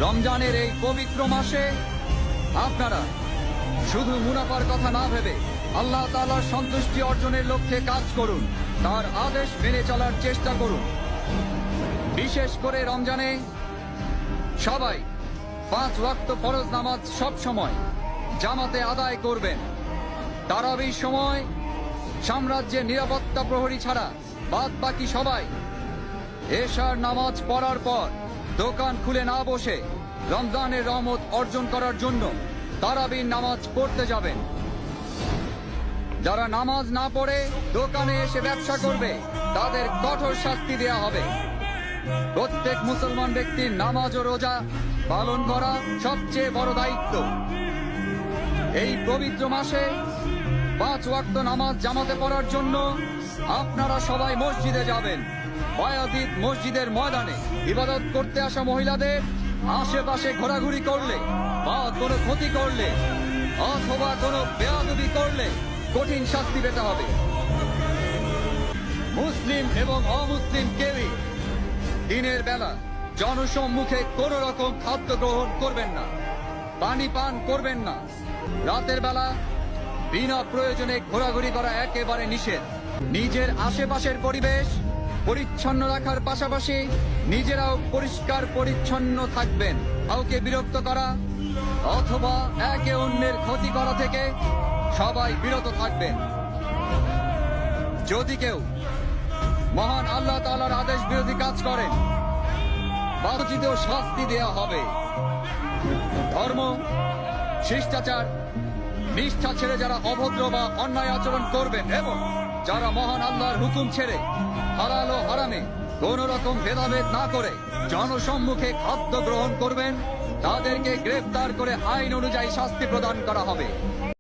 রমজানের এই পবিত্র মাসে আপনারা শুধু মুনাফার কথা না ভেবে আল্লাহ তাআলার সন্তুষ্টি অর্জনের লক্ষ্যে কাজ করুন, তার আদেশ মেনে চলার চেষ্টা করুন। বিশেষ করে রমজানে সবাই 5 ওয়াক্ত ফরজ নামাজ সব সময় জামাতে আদায় করবেন। তারাবির সময় সাম্রাজ্যের নিরাপত্তা প্রহরী ছাড়া বাদ বাকি সবাই এশার নামাজ পড়ার পর দোকান খুলে না বসে রমজানের রহমত অর্জন করার জন্য তারাবির নামাজ পড়তে যাবেন। যারা নামাজ না পড়ে দোকানে এসে ব্যবসা করবে তাদের কঠোর শাস্তি দেয়া হবে। প্রত্যেক মুসলমান ব্যক্তির নামাজ ও রোজা পালন করা সবচেয়ে বড় দায়িত্ব। এই পবিত্র মাসে 5 ওয়াক্ত নামাজ জামাতে পড়ার জন্য আপনারা সবাই মসজিদে যাবেন। বায়াজিদ মসজিদের ময়দানে ইবাদত করতে আসা মহিলাদের আশেপাশে ঘোরাঘুরি করলে বা কোনো ক্ষতি করলে অথবা কোনো বেয়াদবি করলে কঠিন শাস্তি পেতে হবে। মুসলিম এবং অমুসলিম কেউই দিনের বেলা জনসম্মুখে কোন রকম খাদ্য গ্রহণ করবেন না, পানি পান করবেন না। রাতের বেলা বিনা প্রয়োজনে ঘোরাঘুরি করা একেবারে নিষেধ। নিজের আশেপাশের পরিবেশ পরিচ্ছন্ন রাখার পাশাপাশি নিজেরাও পরিষ্কার পরিচ্ছন্ন থাকবেন। কাউকে বিরক্ত করা অথবা একে অন্যের ক্ষতি করা থেকে সবাই বিরত থাকবেন। যদি কেউ মহান আল্লাহ তাআলার আদেশ বিরোধী কাজ করেন বাঞ্ছিত শাস্তি দেয়া হবে। ধর্ম, শিষ্টাচার, নিষ্ঠা ছেড়ে যারা অভদ্র বা অন্যায় আচরণ করবেন এবং যারা মহান আল্লাহর হুকুম ছেড়ে হালাল ও হারামে কোন রকম ভেদাভেদ না করে জনসম্মুখে খাদ্য গ্রহণ করবেন তাদেরকে গ্রেফতার করে আইন অনুযায়ী শাস্তি প্রদান করা হবে।